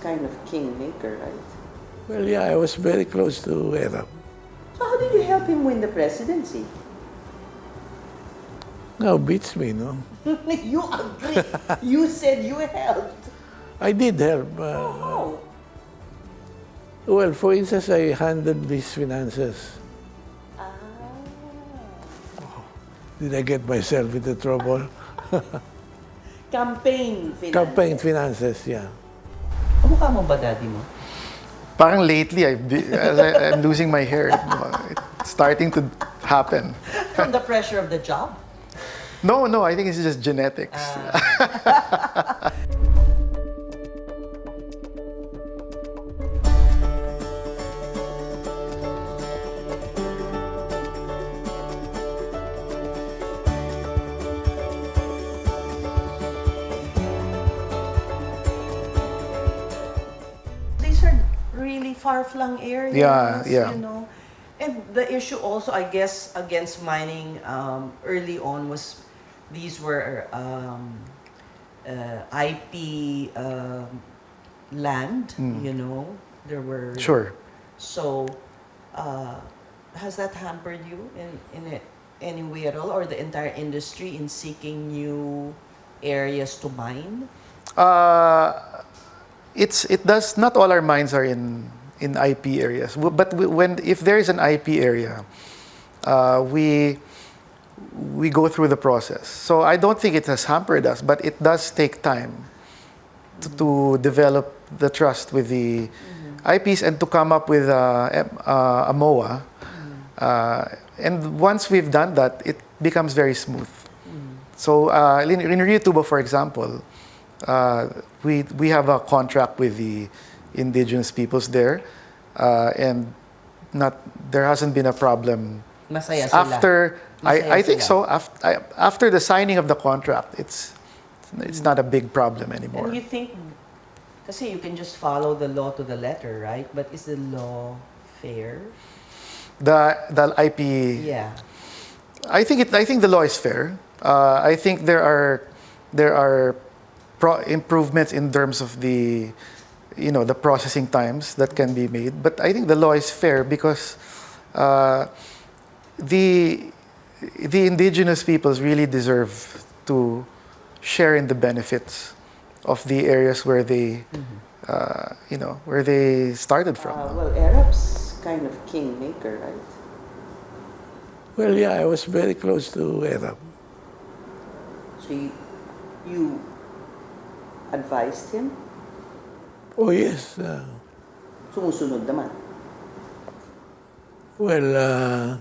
kind of kingmaker, right? Well, yeah, I was very close to Erap. So how did you help him win the presidency? Now beats me, no? You agree. You said you helped. I did help. Oh. Well, for instance, I handled these finances. Ah. Did I get myself into trouble? Campaign finance. Campaign finances, yeah. Kamukha mo ba daddy mo? Parang lately, I'm losing my hair. It's starting to happen. From the pressure of the job? No, I think it's just genetics. These are really far-flung areas, Yeah. you know. And the issue also, I guess, against mining early on was these were IP land, you know. There were... Sure. So, has that hampered you in any way at all, or the entire industry in seeking new areas to mine? It does. Not all our mines are in IP areas, but if there is an IP area, we go through the process. So I don't think it has hampered us, but it does take time to develop the trust with the IPs and to come up with a MOA. And once we've done that, it becomes very smooth. So in Rio Tubo, for example, we have a contract with the indigenous peoples there, and there hasn't been a problem. Masaya sila. After Masaya I think sila. so. After the signing of the contract, it's not a big problem anymore. And you think, kasi you can just follow the law to the letter, right? But is the law fair? The IP. Yeah. I think the law is fair. I think there are improvements in terms of the processing times that can be made. But I think the law is fair because the indigenous peoples really deserve to share in the benefits of the areas where they where they started from. Well, Arab's kind of kingmaker, right? Well, yeah, I was very close to Erap. So you advised him? Oh, yes. Sumusunod naman. Well,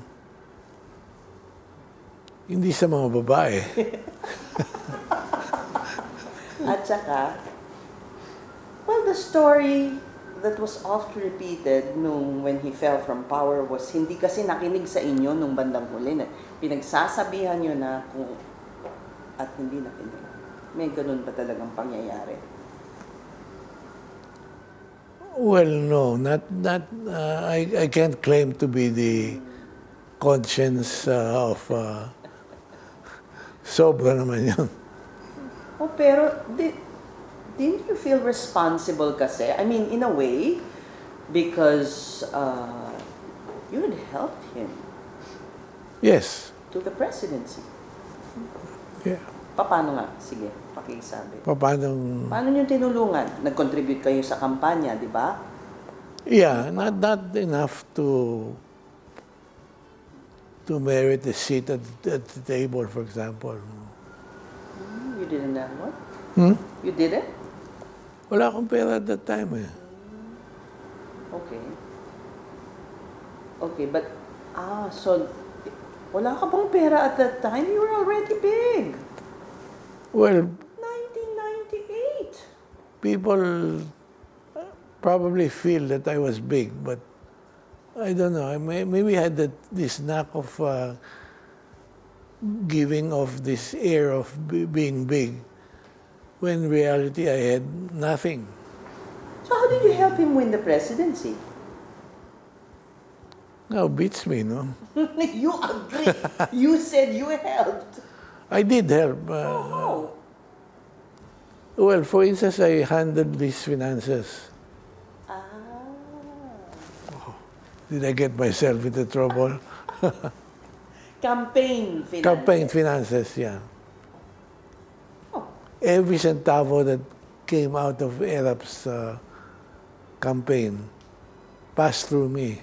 hindi sa mga babae. At saka, well, the story that was oft repeated when he fell from power was hindi kasi nakinig sa inyo nung bandang huli. Pinagsasabihan nyo na kung at hindi nakinig. May ganun ba talagang pangyayari? Well, no, not. I can't claim to be the conscience of. Sobra naman yun. Oh, pero didn't you feel responsible kasi? I mean, in a way, because you had helped him Yes. to the presidency. Yeah. Paano nga? Sige, pakisabi. Paano? Paano niyo tinulungan? Nag-contribute kayo sa kampanya, di ba? Yeah, not enough to merit a seat at the table, for example. You didn't have what? You didn't? Wala akong pera at that time eh. Okay. Okay, but, so, wala ka bang pera at that time? You were already big. Well, 1998. people probably feel that I was big, but I don't know. Maybe I had this knack of giving off this air of being big, when in reality I had nothing. So how did you help him win the presidency? Now beats me, no? You agree. You said you helped. I did help. Oh. Well, for instance, I handled these finances. Ah. Did I get myself into trouble? Campaign finances. Campaign finances, yeah. Oh. Every centavo that came out of ERAP's campaign passed through me.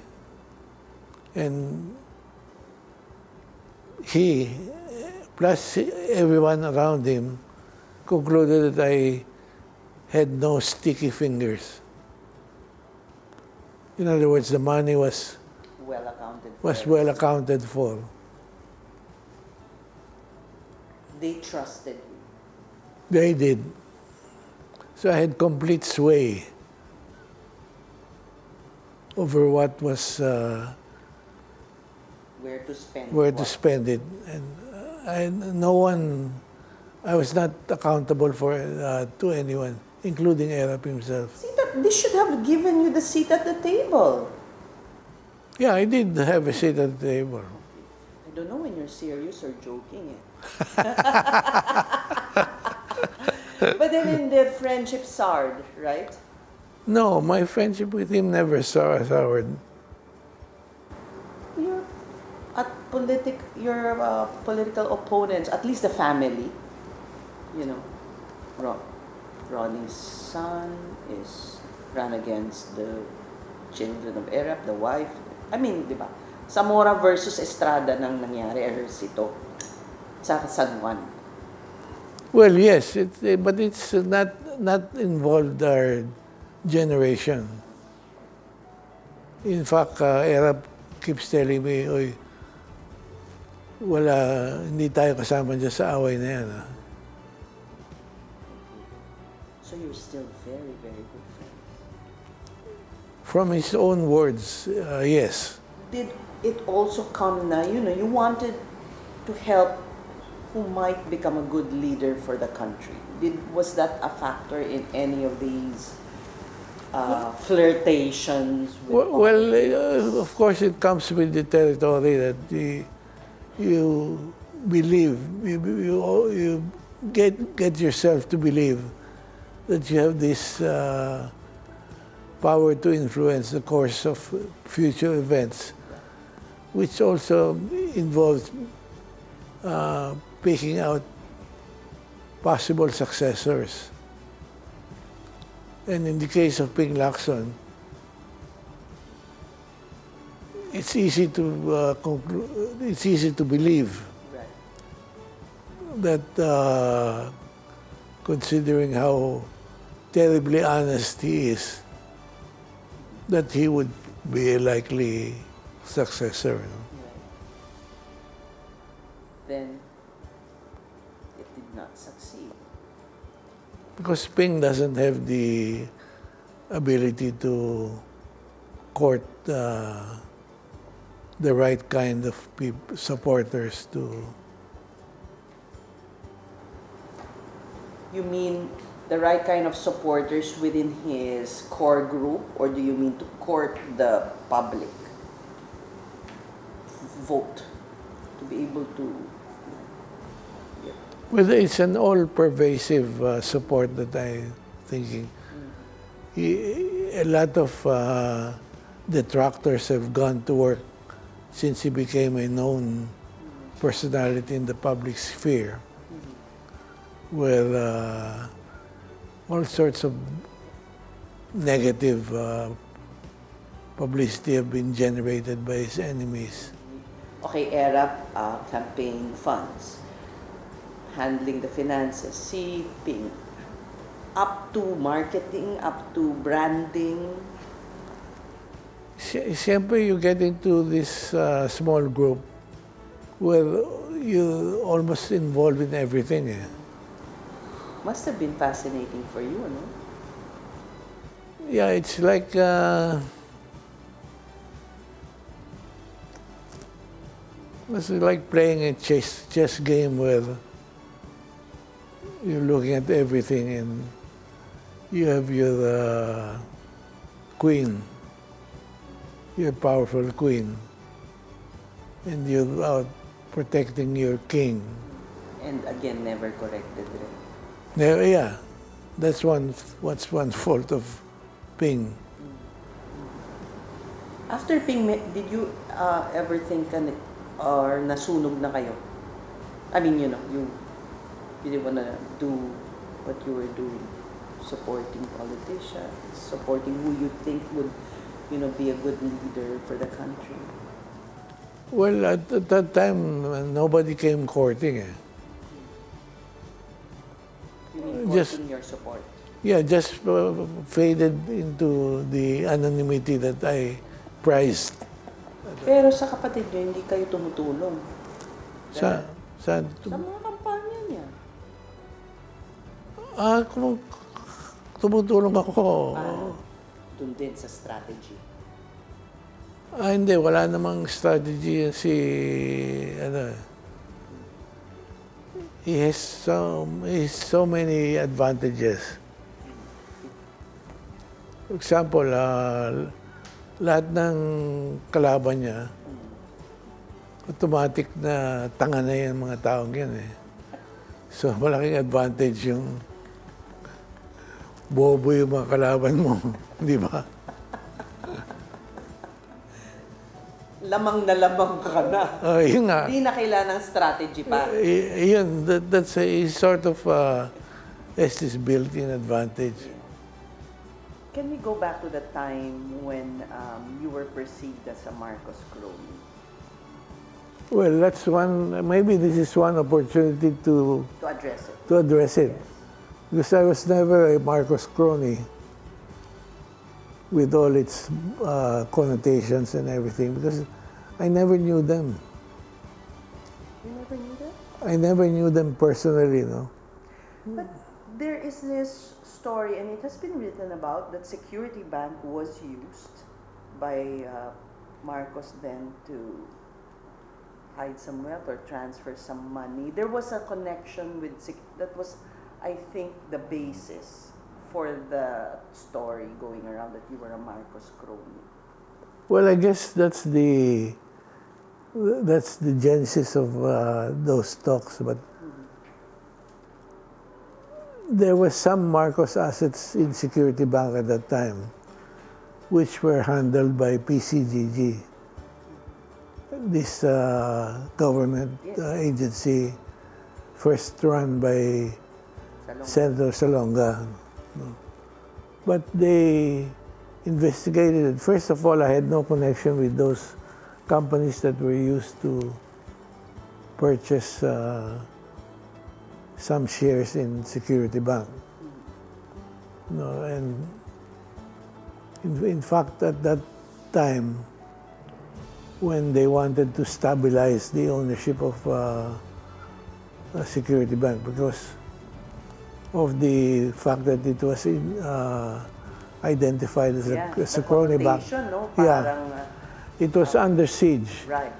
And he, plus everyone around him, concluded that I had no sticky fingers. In other words, the money was Well accounted for. well accounted for. They trusted you. They did. So I had complete sway over what was Where to spend where what. to spend it, and no one. I was not accountable for to anyone, including Erap himself. See, that they should have given you the seat at the table. Yeah, I did have a seat at the table. I don't know when you're serious or joking. Eh? But then in the friendship soured, right? No, my friendship with him never soured. Your political opponents, at least the family, you know, Ronnie's son is ran against the children of Erap, the wife. I mean, di ba? Zamora versus Estrada nang nangyari, errors ito sa San Juan. Well, yes, but it's not involved our generation. In fact, Erap keeps telling me, "Oy, hindi tayo kasama dyan sa away na yan." So you're still very, very good friends. From his own words, yes. Did it also come na, you wanted to help who might become a good leader for the country? Was that a factor in any of these flirtations? Well, of course, it comes with the territory that you believe, you get yourself to believe that you have this power to influence the course of future events, which also involves picking out possible successors. And in the case of Ping Lacson, it's easy to believe Right. that considering how terribly honest he is, that he would be a likely successor. Right. Then it did not succeed. Because Ping doesn't have the ability to court the right kind of supporters to. You mean the right kind of supporters within his core group, or do you mean to court the public vote to be able to? Well, it's an all-pervasive support that I'm thinking. A lot of detractors have gone to work since he became a known personality in the public sphere, where all sorts of negative publicity have been generated by his enemies. Okay, ERAP, campaign funds, handling the finances, si Ping, up to marketing, up to branding. Siyempre, you get into this small group where you're almost involved in everything. Must have been fascinating for you, no? Yeah, it's like playing a chess game where you're looking at everything and you have your queen, your powerful queen, and you're out protecting your king. And again, never corrected. Right? Yeah, That's what's one fault of Ping. After Ping, did you ever think or nasunog na kayo? I mean, you didn't wanna do what you were doing, supporting politicians, supporting who you think would, be a good leader for the country. Well, at that time, nobody came courting. You mean Just- courting your support? Yeah, just faded into the anonymity that I prized. Pero sa kapatid niyo, hindi kayo tumutulong. Sa Sa mga kampanya niya. kung tumutulong ako. Doon din sa strategy. Hindi, wala namang strategy yan he has so many advantages. For example, lahat ng kalaban niya, automatic na tanga na yan mga taong yan eh. So, malaking advantage yung bobo yung mga kalaban mo, di ba? Lamang na lamang ka na. Yun nga. Hindi na kailangan ng strategy pa. Yun, that's a sort of has this built-in advantage. Can we go back to the time when you were perceived as a Marcos crony? Well, that's maybe this is one opportunity to address it. Because I was never a Marcos crony with all its connotations and everything, because I never knew them. You never knew that? I never knew them personally, But there is this story, and it has been written about, that Security Bank was used by Marcos then to hide some wealth or transfer some money. There was a connection with that was, I think, the basis for the story going around that you were a Marcos crony. Well, I guess that's the genesis of those talks. But there were some Marcos assets in Security Bank at that time, which were handled by PCGG, this government agency, first run by Senator Salonga. But they investigated it. First of all, I had no connection with those companies that were used to purchase some shares in Security Bank. And in fact, at that time, when they wanted to stabilize the ownership of Security Bank, because of the fact that it was identified as a crony bank. No? It was under siege. Right.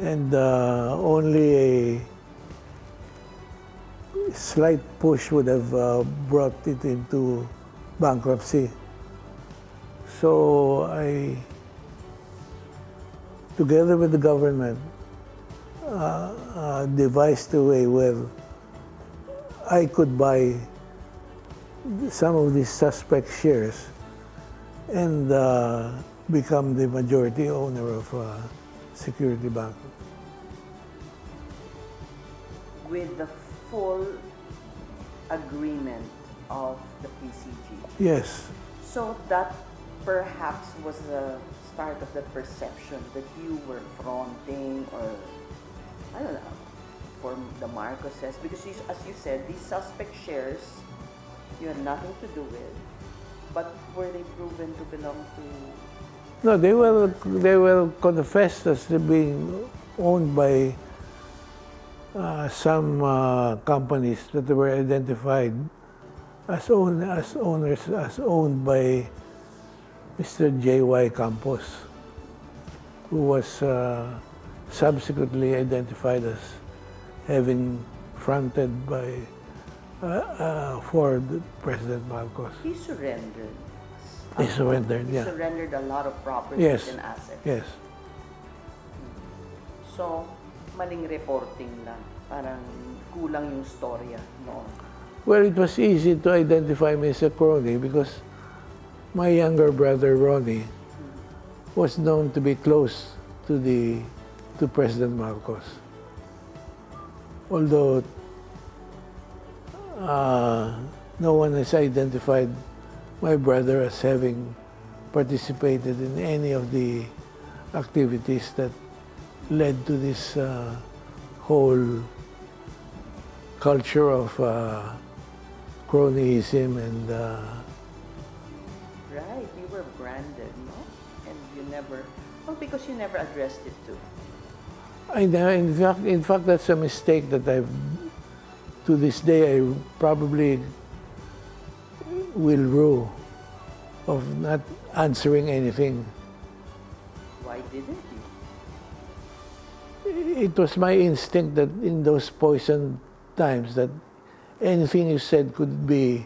And only a slight push would have brought it into bankruptcy. So I, together with the government, devised a way where I could buy some of these suspect shares and become the majority owner of Security Bank. With the full agreement of the PCG. Yes. So that perhaps was the start of the perception that you were fronting, or I don't know, for the Marcoses, because as you said, these suspect shares you had nothing to do with, but were they proven to belong to? No, they were confessed as being owned by some companies that were identified as owned by Mr. J.Y. Campos, who was subsequently identified as having fronted by for President Marcos. He surrendered. He surrendered, He surrendered a lot of properties Yes. and assets. Yes. So, maling reporting lang. Parang kulang yung storya noon. Well, it was easy to identify me as a crony because my younger brother, Ronnie, was known to be close to President Marcos. Although no one has identified my brother as having participated in any of the activities that led to this whole culture of cronyism and Right, you were branded, no? And you never, well, because you never addressed it too. in fact, that's a mistake that to this day, I probably will rue of not answering anything. Why didn't you? It was my instinct that in those poisoned times that anything you said could be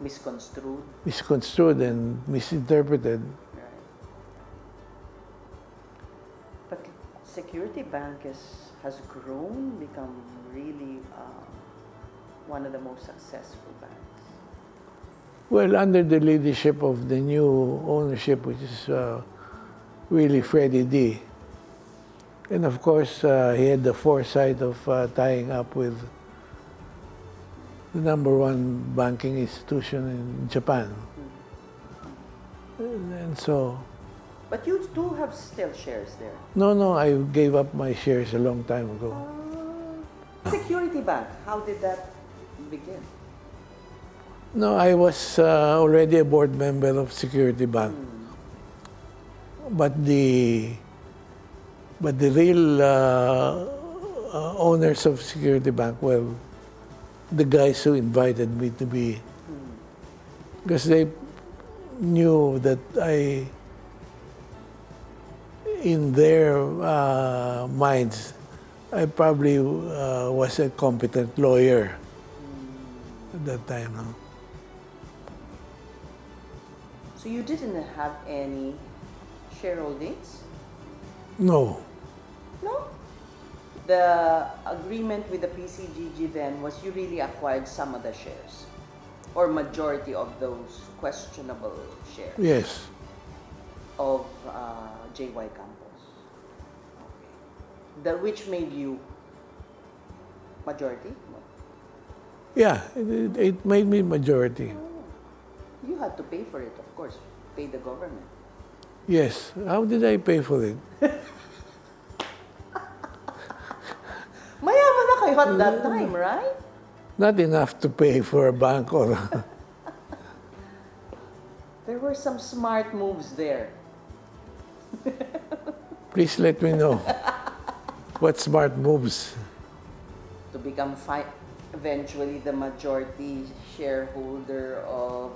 Misconstrued. misconstrued and misinterpreted. Right. But Security Bank has grown, become really one of the most successful banks. Well, under the leadership of the new ownership, which is really Freddie D. And of course, he had the foresight of tying up with the #1 banking institution in Japan. And so, But you do have still shares there. no, I gave up my shares a long time ago. Security Bank, how did that begin? No, I was already a board member of Security Bank. But the real owners of Security Bank, well, the guys who invited me to be, because they knew that in their minds, I probably was a competent lawyer at that time. No? So you didn't have any shareholdings? No. No? The agreement with the PCGG then was you really acquired some of the shares or majority of those questionable shares Yes. of J.Y. Campos. Okay. Which made you majority? No. Yeah, it made me majority. You had to pay for it, of course. Pay the government. Yes. How did I pay for it? Mayaman na kayo at that time, right? Not enough to pay for a bank or... There were some smart moves there. Please let me know what smart moves. To become eventually the majority shareholder of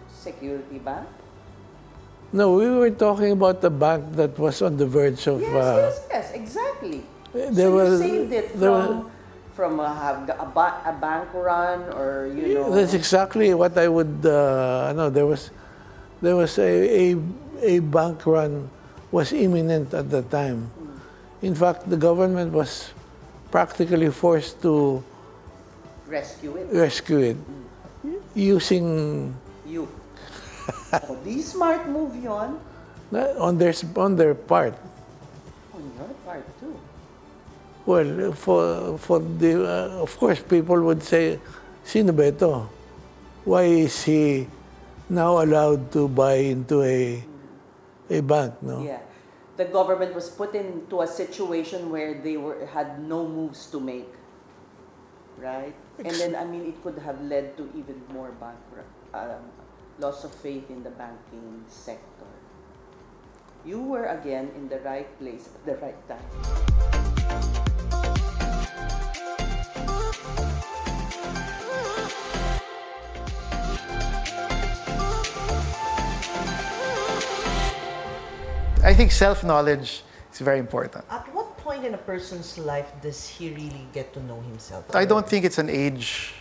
Security Bank? No, we were talking about the bank that was on the verge of... Yes, exactly. There So was- you saved it there was- from a bank run or, you know... That's exactly what I would... no, there was a bank run was imminent at the time. In fact, the government was practically forced to Rescue it. rescue it using You. Oh, di smart move yon. on their part. On your part too. Well, for the of course people would say, sino ba ito? Why is he now allowed to buy into a bank? No. Yeah. The government was put into a situation where they had no moves to make. Right? And then, I mean, it could have led to even more loss of faith in the banking sector. You were again in the right place at the right time. I think self-knowledge is very important. At what point in a person's life does he really get to know himself? I don't think it's an age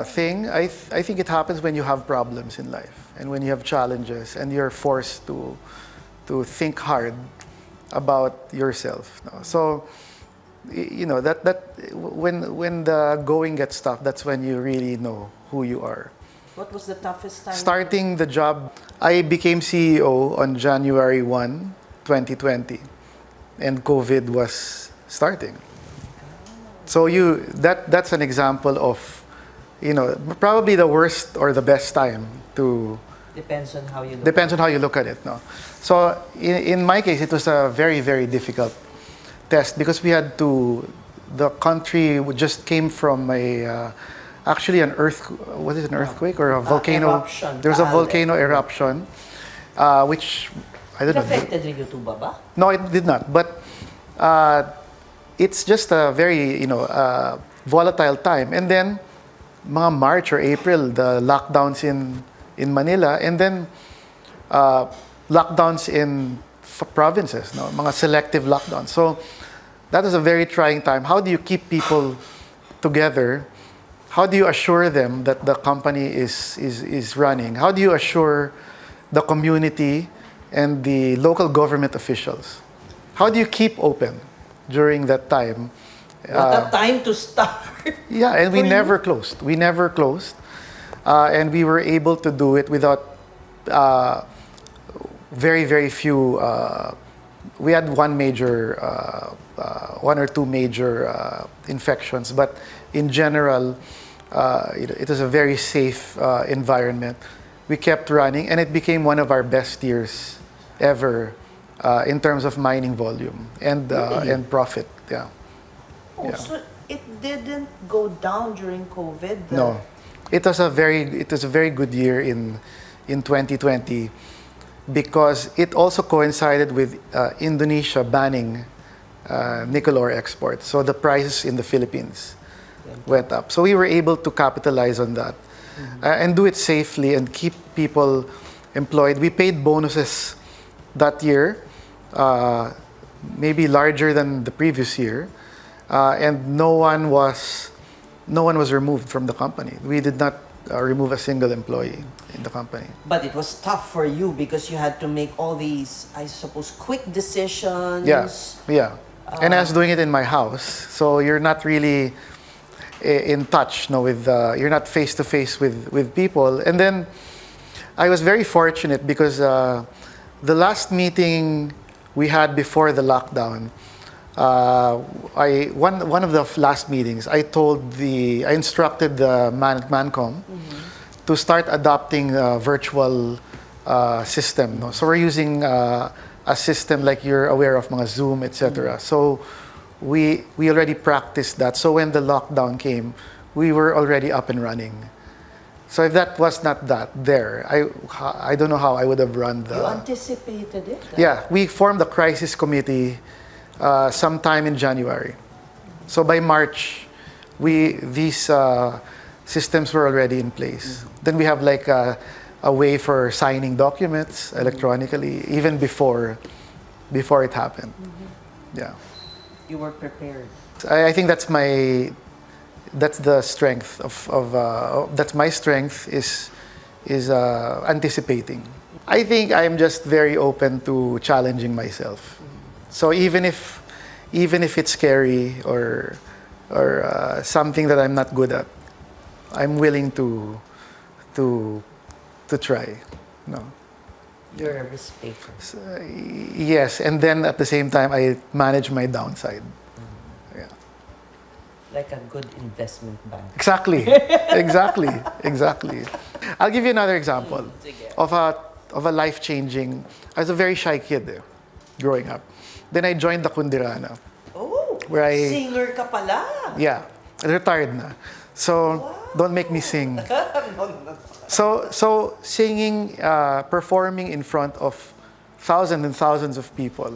thing. I think it happens when you have problems in life and when you have challenges and you're forced to think hard about yourself. No? So you know, that when the going gets tough, that's when you really know who you are. What was the toughest time? Starting the job, I became CEO on January 1, 2020, and COVID was starting. So that's an example of, you know, probably the worst or the best time to. Depends on how you look. Depends on how you look at it, no? So in my case, it was a very, very difficult test because we had to. The country just came from actually an what is it, an earthquake or a volcano? Eruption. There was a volcano eruption, which I don't It know. affected Rio Tuba ba? No, it did not. But it's just a very, you know, volatile time. And then, mga March or April, the lockdowns in Manila, and then lockdowns in provinces, no, mga selective lockdowns. So that is a very trying time. How do you keep people together? How do you assure them that the company is running? How do you assure the community and the local government officials? How do you keep open during that time? What a time to start. Yeah, and we For you? never closed. We never closed. And we were able to do it without very, very few. We had one or two major infections, but in general, it was a very safe environment. We kept running, and it became one of our best years ever in terms of mining volume and and profit. Yeah. Oh, Yeah. so it didn't go down during COVID? No, it was a very good year in 2020 because it also coincided with Indonesia banning nickel ore exports. So the prices in the Philippines went up. So we were able to capitalize on that and do it safely and keep people employed. We paid bonuses that year, maybe larger than the previous year, and no one was removed from the company. We did not remove a single employee in the company. But it was tough for you because you had to make all these, I suppose, quick decisions. Yeah. And I was doing it in my house, so you're not really in touch, no, with you're not face to face with people. And then I was very fortunate because the last meeting we had before the lockdown, one of the last meetings, I instructed the Mancom to start adopting a virtual system. No? So we're using a system like you're aware of, mga Zoom, etc. So we already practiced that. So when the lockdown came, we were already up and running. So if that was not there, I don't know how I would have run the. You anticipated it? Yeah, we formed a crisis committee sometime in January. So by March, these systems were already in place. Then we have like a way for signing documents electronically, even before it happened. Yeah. You were prepared. I think that's the strength that's my strength is anticipating. I think I'm just very open to challenging myself. So even if it's scary or something that I'm not good at, I'm willing to try. No. You're a risk taker. So, yes, and then at the same time I manage my downside. Yeah. Like a good investment bank. Exactly. Exactly. I'll give you another example of a life-changing. I was a very shy kid growing up. Then I joined the Kundirana. Oh, Where I- singer ka pala. Yeah, retired na. So don't make me sing. So singing, performing in front of thousands and thousands of people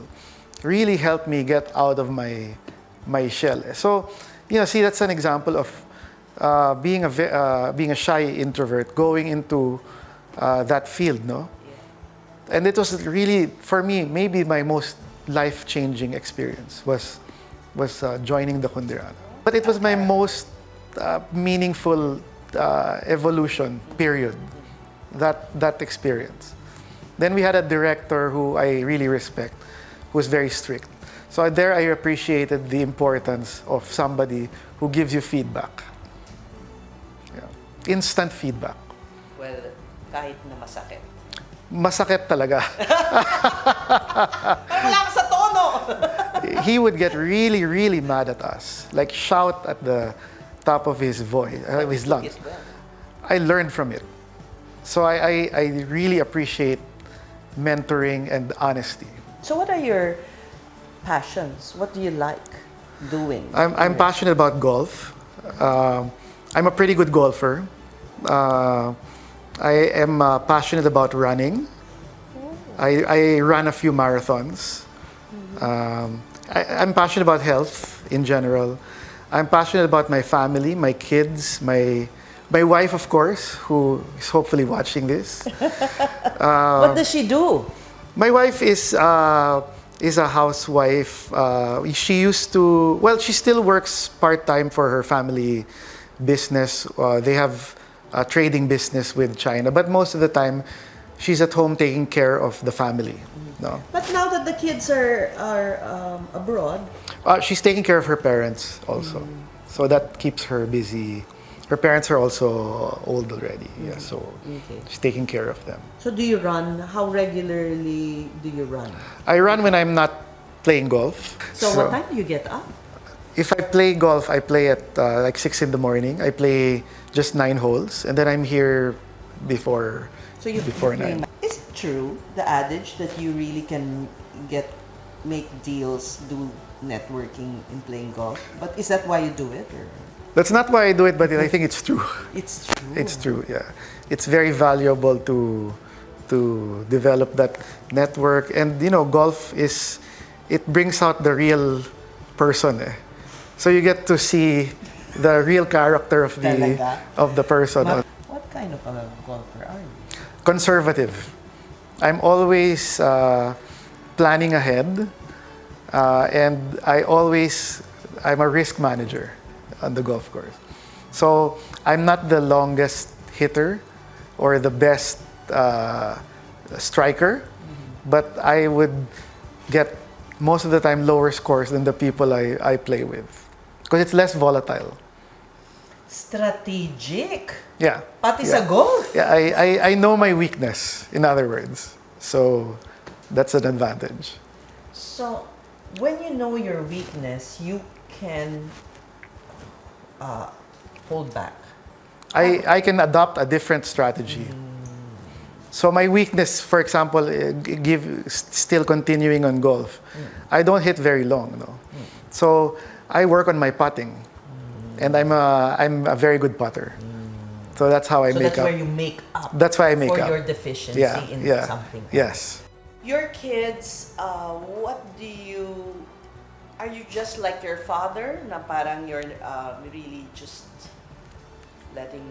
really helped me get out of my shell. So, see, that's an example of being a shy introvert going into that field, no? And it was really, for me, maybe my most life-changing experience was joining the Kundirana. But it was my most meaningful evolution period, that experience. Then we had a director who I really respect, who was very strict. So there I appreciated the importance of somebody who gives you feedback. Yeah. Instant feedback. Well, kahit na masakit. Masakit talaga. Ay, wala ka sa tono! He would get really, really mad at us. Like shout at the top of his voice, his lungs. I learned from it. So I really appreciate mentoring and honesty. So what are your passions? What do you like doing? I'm passionate about golf. I'm a pretty good golfer. I am passionate about running. I run a few marathons. I'm passionate about health in general. I'm passionate about my family, my kids, my wife, of course, who is hopefully watching this. What does she do? My wife is a housewife. She used to, well, she still works part-time for her family business. They have a trading business with China, but most of the time, she's at home taking care of the family. No, But now that the kids are abroad, she's taking care of her parents also, so that keeps her busy. Her parents are also old already, yeah, so she's taking care of them. so do you run? How regularly do you run? I run when I'm not playing golf. So what time do you get up? If I play golf, I play at like 6 in the morning. I play just 9 holes, and then I'm here before So you before 9. Is it true, the adage that you really can make deals, do networking in playing golf? But is that why you do it? Or? That's not why I do it, but I think it's true. It's true. It's true, yeah. It's very valuable to develop that network. And, you know, golf it brings out the real person. Eh. So you get to see the real character of the person. What kind of a golfer are you? Conservative. I'm always planning ahead. And I'm a risk manager on the golf course. So I'm not the longest hitter or the best striker, but I would get most of the time lower scores than the people I play with, because it's less volatile. Strategic. Yeah. Pati sa golf. Yeah, I know my weakness, in other words. So that's an advantage. So when you know your weakness, you can hold back. I can adopt a different strategy. So my weakness, for example, still continuing on golf, I don't hit very long, no. So I work on my putting, and I'm a very good putter. So that's how I So make that's up. where you make up. That's why I make for up. your deficiency in something. Yes. Your kids, are you just like your father, na parang you're really just letting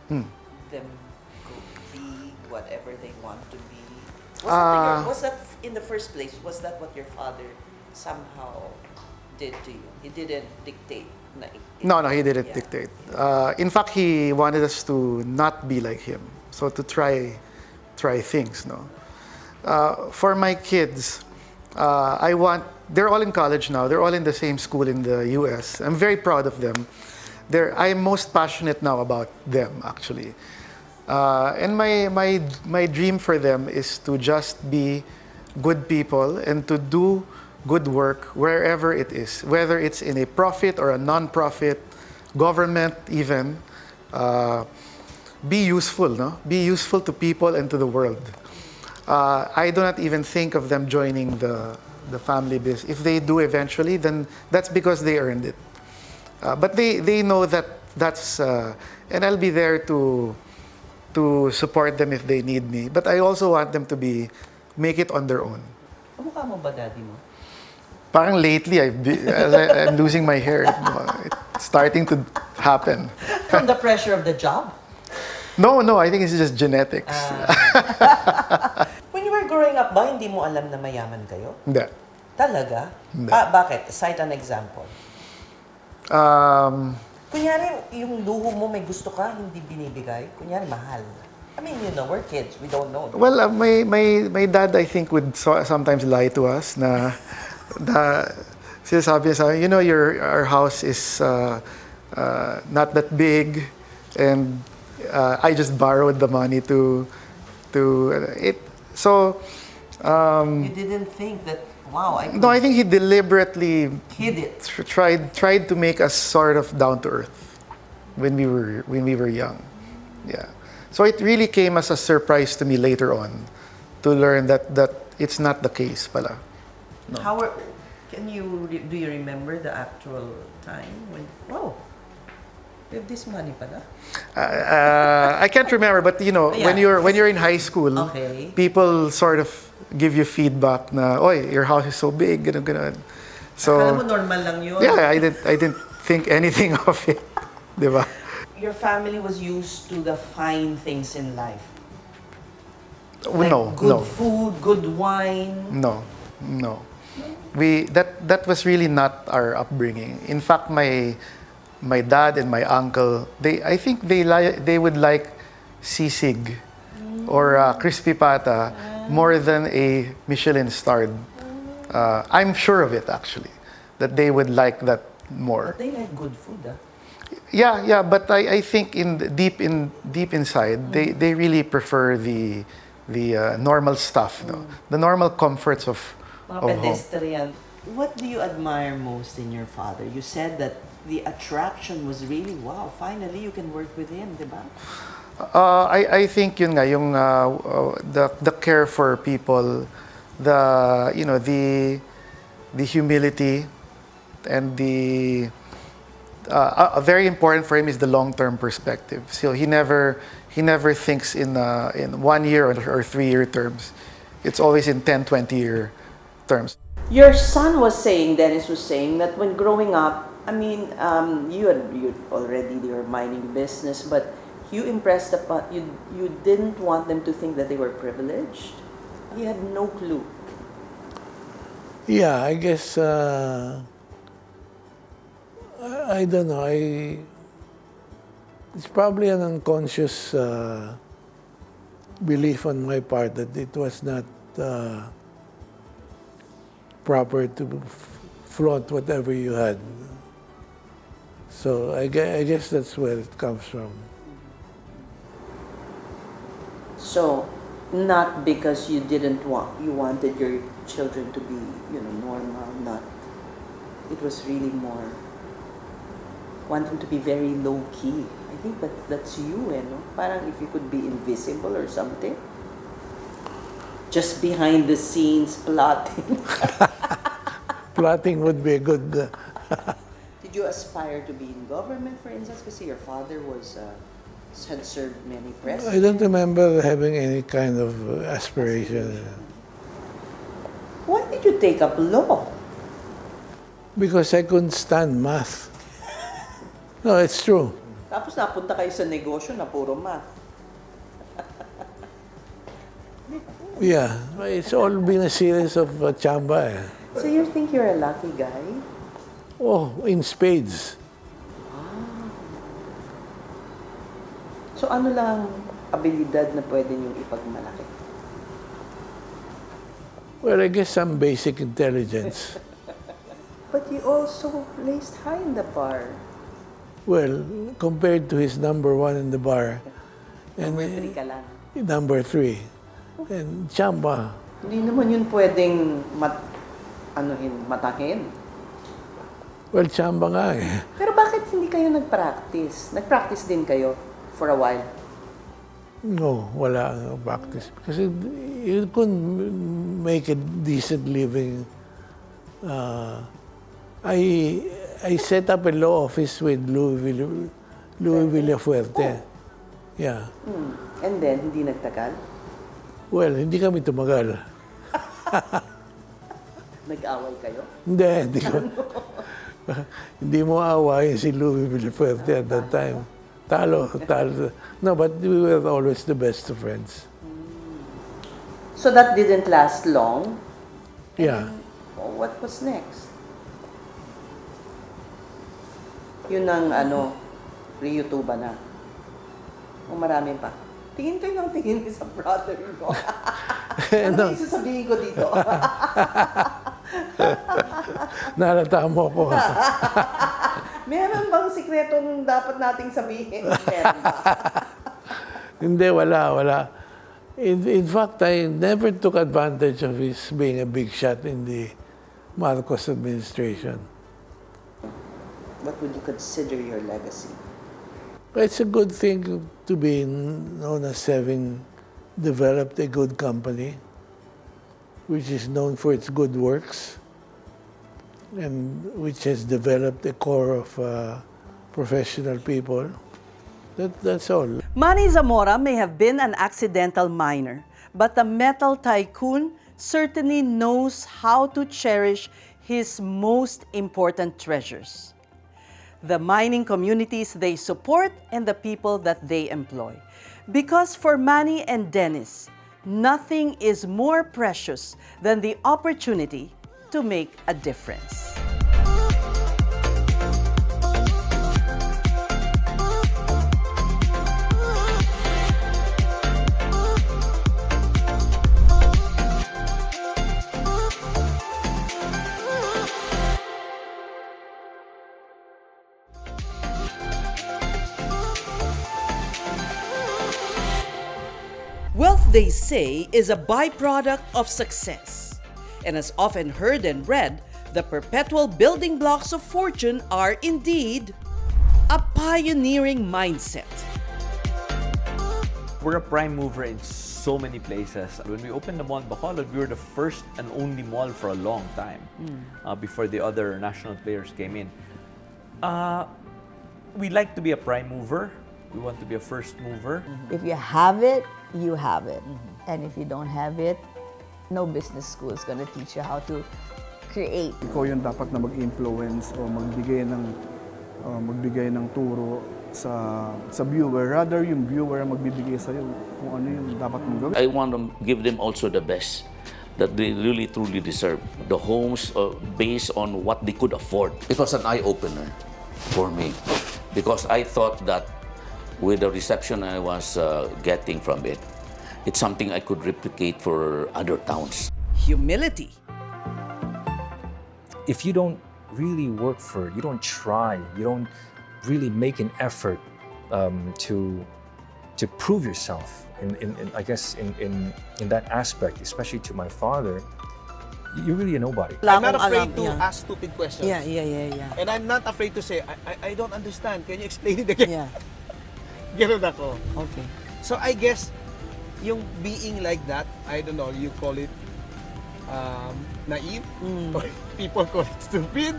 them go be whatever they want to be? Was that in the first place, was that what your father somehow did to you? He didn't dictate? No, he didn't dictate. In fact, he wanted us to not be like him. So to try things, no. For my kids, they're all in college now. They're all in the same school in the US. I'm very proud of them. I'm most passionate now about them, actually. And my dream for them is to just be good people and to do good work wherever it is, whether it's in a profit or a non-profit, government even. Be useful, no? Be useful to people and to the world. I do not even think of them joining the family business. If they do eventually, then that's because they earned it. But they know that's, and I'll be there to support them if they need me. But I also want them to make it on their own. Kamukha mo ba daddy mo? Parang lately, I'm losing my hair. It's starting to happen. From the pressure of the job? No, I think it's just genetics. When you were growing up ba, hindi mo alam na mayaman kayo? Hindi. Talaga? Hindi. Bakit? Cite an example. Kunyari, yung luho mo may gusto ka, hindi binibigay. Kunyari, mahal. I mean, we're kids. We don't know. Well, my dad, I think, would sometimes lie to us na sinasabi niya sa akin, our house is not that big, and I just borrowed the money to it. So, You didn't think that, wow, I could no, I think he deliberately hid it. tried to make us sort of down to earth when we were young. Yeah. So it really came as a surprise to me later on to learn that it's not the case pala. Do you remember the actual time when, wow, we have this money pala? I can't remember, but Yeah. when you're in high school, Okay. people sort of give you feedback na, oy, your house is so big, ganun, ganun. So, Akala mo normal lang yun? yeah, I didn't think anything of it. Di ba? Your family was used to the fine things in life. No, Good no. food, good wine. No. That was really not our upbringing. In fact, my dad and my uncle, I think they would like sisig or crispy pata more than a Michelin starred. I'm sure of it, actually, that they would like that more. But they like good food, ah. Yeah, but I think deep inside, they really prefer the normal stuff, no? The normal comforts of Mga home. pedestrian. What do you admire most in your father? You said that the attraction was really, wow, finally you can work with him, di ba? I think yun nga, yung the care for people, the humility, and very important for him is the long-term perspective. So he never thinks in 1 year or 3-year terms. It's always in 10, 20-year terms. Your son was saying, Dennis was saying, that when growing up, I mean, you already your mining business, but you impressed upon you didn't want them to think that they were privileged. You had no clue. Yeah, I guess, I don't know, it's probably an unconscious belief on my part that it was not proper to flaunt whatever you had. So I guess that's where it comes from. So, not because you wanted your children to be, normal, not. It was really more wanting to be very low key. I think that's you, no? Parang if you could be invisible or something. Just behind the scenes plotting. Plotting would be a good. Did you aspire to be in government, for instance? Because your father had served many presidents. I don't remember having any kind of aspiration. Why did you take up law? Because I couldn't stand math. No, it's true. Tapos napunta kayo sa negosyo na puro math. Yeah, it's all been a series of chamba. So you think you're a lucky guy? Oh, in spades. So ano lang abilidad na pwede niyong ipagmalaki? Well, I guess some basic intelligence. But you also placed high in the bar. Well, compared to his number 1 in the bar, and Number 3 ka lang. number 3, and chamba. Hindi naman yun pwedeng matahin. Well, chamba nga eh. Pero bakit hindi kayo nag-practice? Nag-practice din kayo for a while? No, wala ang practice. Kasi you couldn't make a decent living. I set up a law office with Louis Villafuerte. Yeah. And then, hindi nagtagal? Well, hindi kami tumagal. Nag-away kayo? Hindi ko. Hindi mo aawayin si Louis Villafuerte at that time. Talo. No, but we were always the best of friends. So that didn't last long? Yeah. What was next? Yun ang re-YouTube na. O marami pa. Tingin kayo ng tingin sa brother ko. Ano yung sasabihin ko dito? Nalata mo ko. Meron bang sikretong dapat nating sabihin? Meron ba? Hindi, wala. In fact, I never took advantage of his being a big shot in the Marcos administration. What would you consider your legacy? It's a good thing to be known as having developed a good company, which is known for its good works, and which has developed a core of professional people. That's all. Manny Zamora may have been an accidental miner, but the metal tycoon certainly knows how to cherish his most important treasures: the mining communities they support and the people that they employ. Because for Manny and Dennis, nothing is more precious than the opportunity to make a difference. Wealth, they say, is a byproduct of success. And as often heard and read, the perpetual building blocks of fortune are indeed a pioneering mindset. We're a prime mover in so many places. When we opened the mall in Bacolod, we were the first and only mall for a long time before the other national players came in. We like to be a prime mover. We want to be a first mover. If you have it, you have it. And if you don't have it, no business school is going to teach you how to create. Ikaw yung dapat na mag-influence o magbigay ng turo sa viewer. Rather, yung viewer ang magbibigay sa'yo kung ano yung dapat mong gawin. I want to give them also the best that they really truly deserve. The homes based on what they could afford. It was an eye-opener for me because I thought that with the reception I was getting from it, it's something I could replicate for other towns. Humility. If you don't really work for it, you don't try, you don't really make an effort to prove yourself I guess in that aspect, especially to my father, you're really a nobody. I'm not afraid to ask stupid questions. Yeah. And I'm not afraid to say, I don't understand. Can you explain it again? Yeah. Ganun ako. Okay. So I guess, yung being like that, I don't know, you call it naive, or people call it stupid.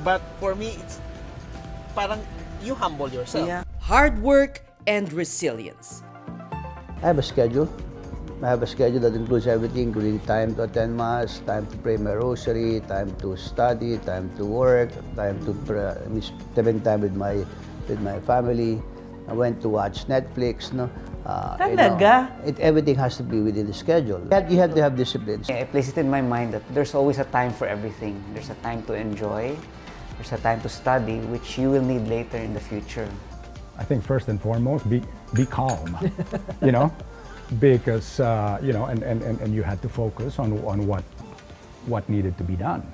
But for me, it's parang you humble yourself. Yeah. Hard work and resilience. I have a schedule. I have a schedule that includes everything, including time to attend mass, time to pray my rosary, time to study, time to work, time to spend time with my family. I went to watch Netflix. No, Talaga? Everything has to be within the schedule. You have to have discipline. I place it in my mind that there's always a time for everything. There's a time to enjoy. There's a time to study, which you will need later in the future. I think first and foremost, be calm. You know, because you know, and you had to focus on what needed to be done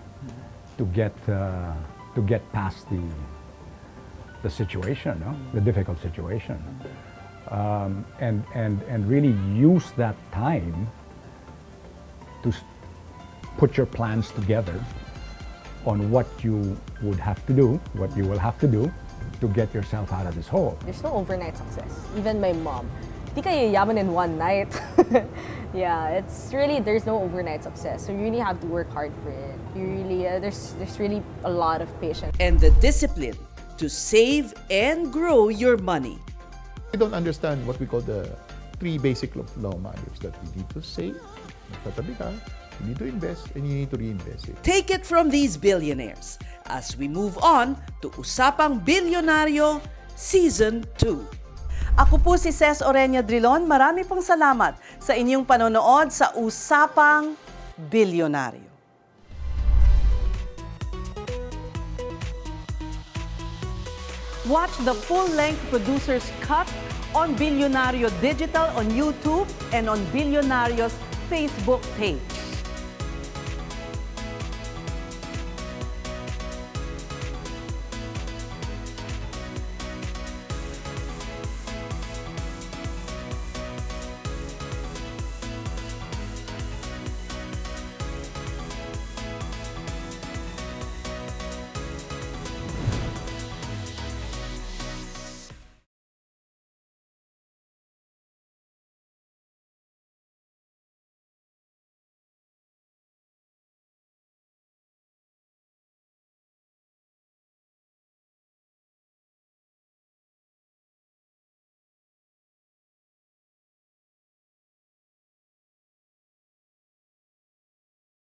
to get past the situation, no? The difficult situation, and really use that time to put your plans together on what you would have to do, what you will have to do to get yourself out of this hole. There's no overnight success. Even my mom, di kayo yaman in one night. Yeah, it's really, there's no overnight success. So you really have to work hard for it. You really, there's really a lot of patience. And the discipline to save and grow your money. I don't understand what we call the three basic law matters, that you need to save, magtatabi ka, you need to invest, and you need to reinvest it. Take it from these billionaires as we move on to Usapang Bilyonaryo Season 2. Ako po si Ces Orenia Drilon. Marami pong salamat sa inyong panonood sa Usapang Bilyonaryo. Watch the full-length producer's cut on Bilyonaryo Digital on YouTube and on Bilyonaryo's Facebook page.